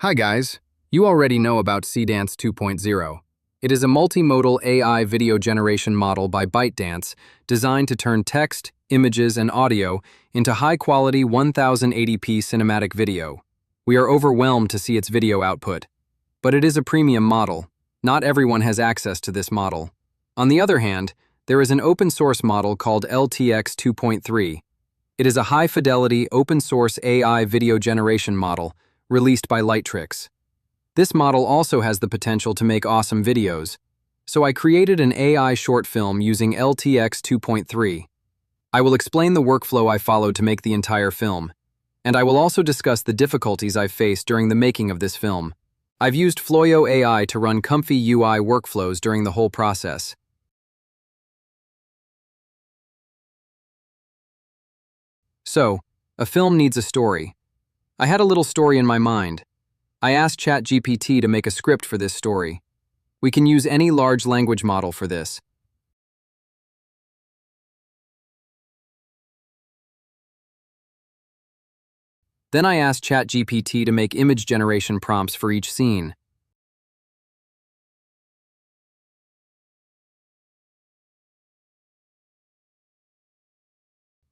Hi guys, you already know about CDance 2.0. It is a multimodal AI video generation model by ByteDance designed to turn text, images, and audio into high-quality 1080p cinematic video. We are overwhelmed to see its video output. But it is a premium model. Not everyone has access to this model. On the other hand, there is an open-source model called LTX 2.3. It is a high-fidelity, open-source AI video generation model released by Lightricks. This model also has the potential to make awesome videos, so I created an AI short film using LTX 2.3. I will explain the workflow I followed to make the entire film, and I will also discuss the difficulties I've faced during the making of this film. I've used Floyo AI to run ComfyUI workflows during the whole process. So, a film needs a story. I had a little story in my mind. I asked ChatGPT to make a script for this story. We can use any large language model for this. Then I asked ChatGPT to make image generation prompts for each scene.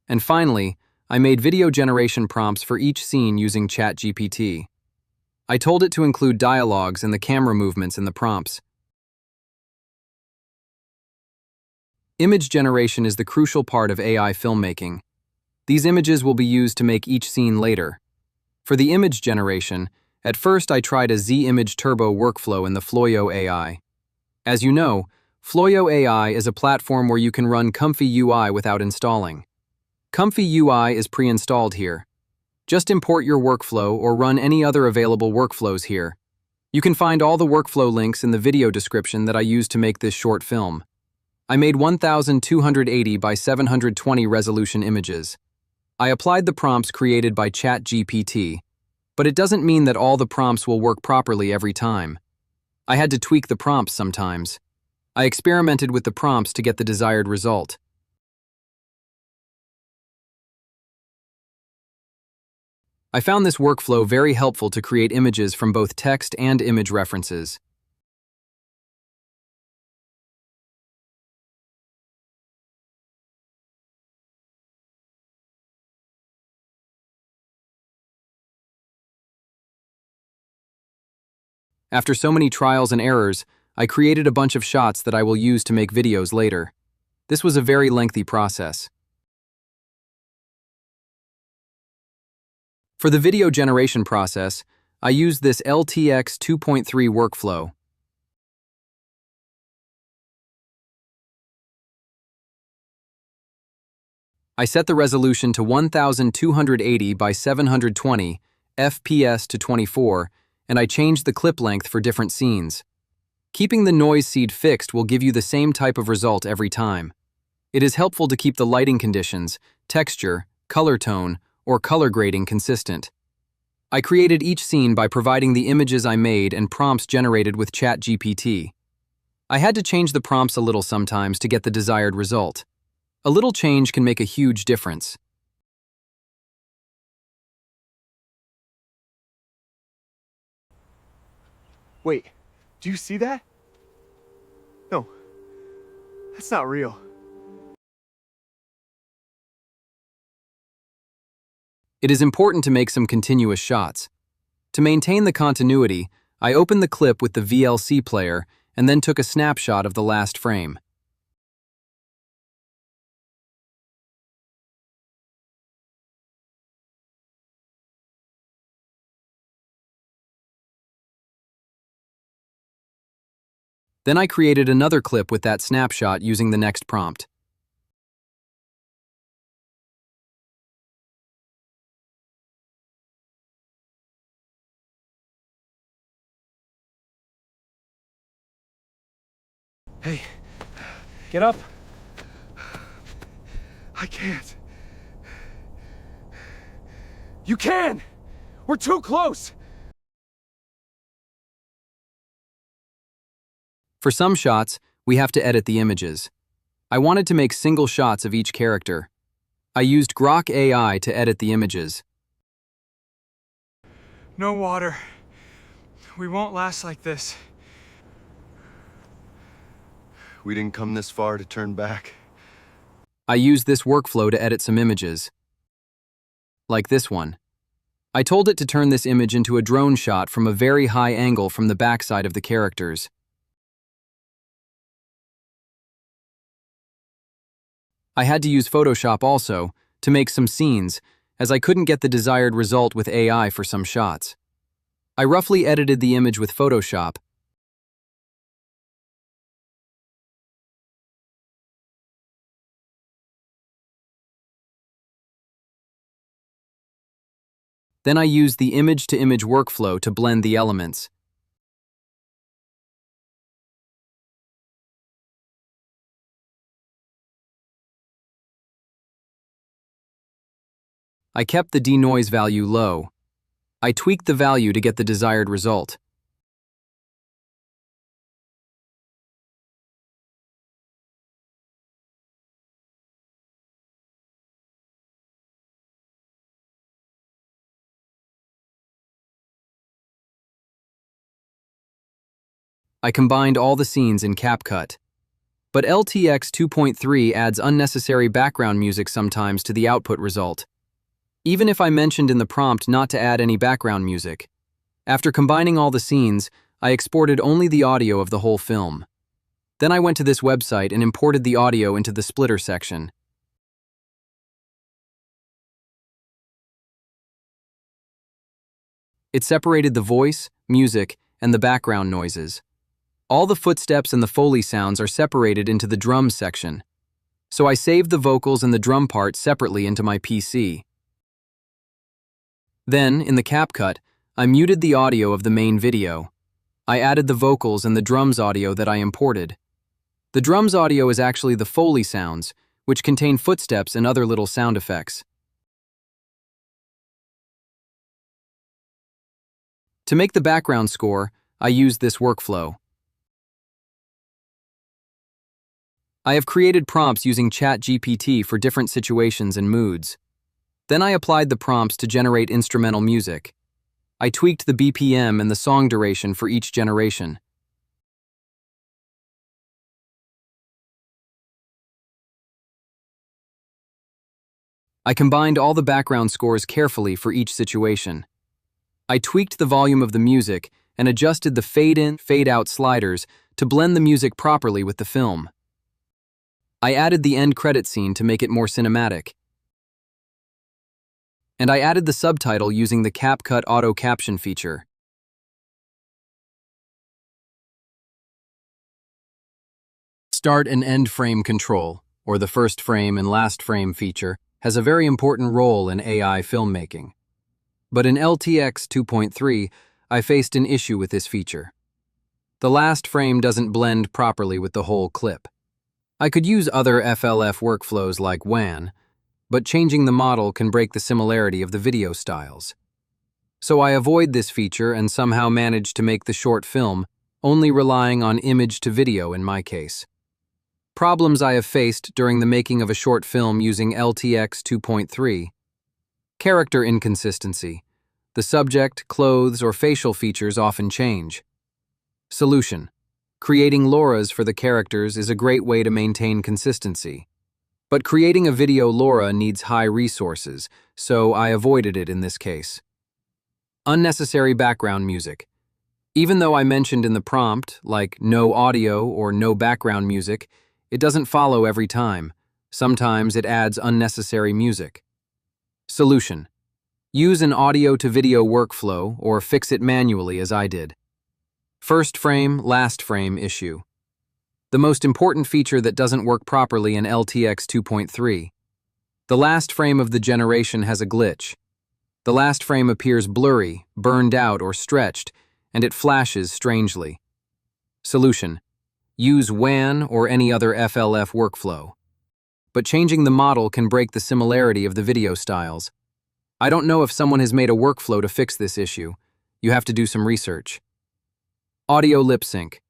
And finally, I made video generation prompts for each scene using ChatGPT. I told it to include dialogues and the camera movements in the prompts. Image generation is the crucial part of AI filmmaking. These images will be used to make each scene later. For the image generation, at first I tried a Z-Image Turbo workflow in the Floyo AI. As you know, Floyo AI is a platform where you can run ComfyUI without installing. ComfyUI is pre-installed here. Just import your workflow or run any other available workflows here. You can find all the workflow links in the video description that I used to make this short film. I made 1280 by 720 resolution images. I applied the prompts created by ChatGPT, but it doesn't mean that all the prompts will work properly every time. I had to tweak the prompts sometimes. I experimented with the prompts to get the desired result. I found this workflow very helpful to create images from both text and image references. After so many trials and errors, I created a bunch of shots that I will use to make videos later. This was a very lengthy process. For the video generation process, I used this LTX 2.3 workflow. I set the resolution to 1280 by 720, FPS to 24, and I changed the clip length for different scenes. Keeping the noise seed fixed will give you the same type of result every time. It is helpful to keep the lighting conditions, texture, color tone, or color grading consistent. I created each scene by providing the images I made and prompts generated with ChatGPT. I had to change the prompts a little sometimes to get the desired result. A little change can make a huge difference. Wait, do you see that? No, that's not real. It is important to make some continuous shots. To maintain the continuity, I opened the clip with the VLC player and then took a snapshot of the last frame. Then I created another clip with that snapshot using the next prompt. Hey, get up. I can't. You can! We're too close! For some shots, we have to edit the images. I wanted to make single shots of each character. I used Grok AI to edit the images. No water. We won't last like this. We didn't come this far to turn back. I used this workflow to edit some images, like this one. I told it to turn this image into a drone shot from a very high angle from the backside of the characters. I had to use Photoshop also to make some scenes, as I couldn't get the desired result with AI for some shots. I roughly edited the image with Photoshop. Then I used the image-to-image workflow to blend the elements. I kept the denoise value low. I tweaked the value to get the desired result. I combined all the scenes in CapCut. But LTX 2.3 adds unnecessary background music sometimes to the output result, even if I mentioned in the prompt not to add any background music. After combining all the scenes, I exported only the audio of the whole film. Then I went to this website and imported the audio into the splitter section. It separated the voice, music, and the background noises. All the footsteps and the Foley sounds are separated into the drum section. So I saved the vocals and the drum part separately into my PC. Then, in the CapCut, I muted the audio of the main video. I added the vocals and the drums audio that I imported. The drums audio is actually the Foley sounds, which contain footsteps and other little sound effects. To make the background score, I used this workflow. I have created prompts using ChatGPT for different situations and moods. Then I applied the prompts to generate instrumental music. I tweaked the BPM and the song duration for each generation. I combined all the background scores carefully for each situation. I tweaked the volume of the music and adjusted the fade-in, fade-out sliders to blend the music properly with the film. I added the end credit scene to make it more cinematic. And I added the subtitle using the CapCut auto caption feature. Start and end frame control, or the first frame and last frame feature, has a very important role in AI filmmaking. But in LTX 2.3, I faced an issue with this feature. The last frame doesn't blend properly with the whole clip. I could use other FLF workflows like WAN, but changing the model can break the similarity of the video styles. So I avoid this feature and somehow manage to make the short film, only relying on image to video in my case. Problems I have faced during the making of a short film using LTX 2.3. Character inconsistency. The subject, clothes, or facial features often change. Solution. Creating LoRAs for the characters is a great way to maintain consistency. But creating a video LoRA needs high resources, so I avoided it in this case. Unnecessary background music. Even though I mentioned in the prompt, like no audio or no background music, it doesn't follow every time. Sometimes it adds unnecessary music. Solution. Use an audio-to-video workflow or fix it manually as I did. First frame, last frame issue. The most important feature that doesn't work properly in LTX 2.3. The last frame of the generation has a glitch. The last frame appears blurry, burned out, or stretched, and it flashes strangely. Solution. Use WAN or any other FLF workflow. But changing the model can break the similarity of the video styles. I don't know if someone has made a workflow to fix this issue. You have to do some research. Audio lip sync.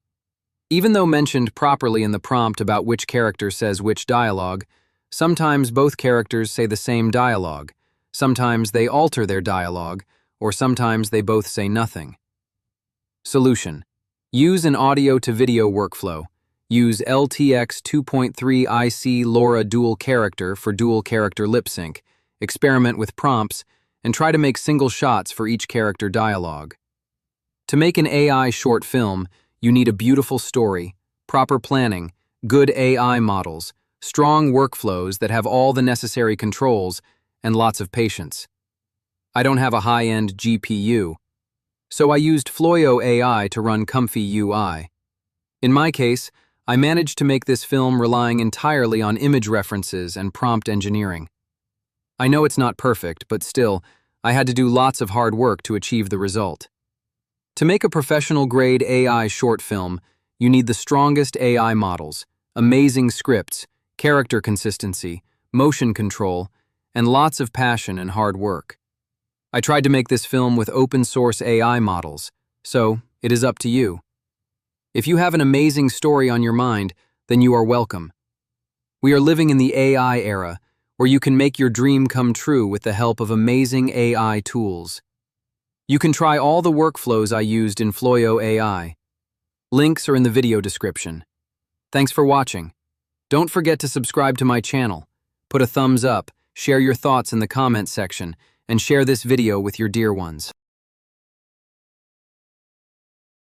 Even though mentioned properly in the prompt about which character says which dialogue, sometimes both characters say the same dialogue, sometimes they alter their dialogue, or sometimes they both say nothing. Solution. Use an audio-to-video workflow. Use LTX 2.3 IC LoRa dual character for dual character lip sync. Experiment with prompts, and try to make single shots for each character dialogue. To make an AI short film, you need a beautiful story, proper planning, good AI models, strong workflows that have all the necessary controls, and lots of patience. I don't have a high-end GPU, so I used Floyo AI to run ComfyUI. In my case, I managed to make this film relying entirely on image references and prompt engineering. I know it's not perfect, but still, I had to do lots of hard work to achieve the result. To make a professional-grade AI short film, you need the strongest AI models, amazing scripts, character consistency, motion control, and lots of passion and hard work. I tried to make this film with open-source AI models, so it is up to you. If you have an amazing story on your mind, then you are welcome. We are living in the AI era, where you can make your dream come true with the help of amazing AI tools. You can try all the workflows I used in Floyo AI. Links are in the video description. Thanks for watching. Don't forget to subscribe to my channel. Put a thumbs up, share your thoughts in the comment section, and share this video with your dear ones.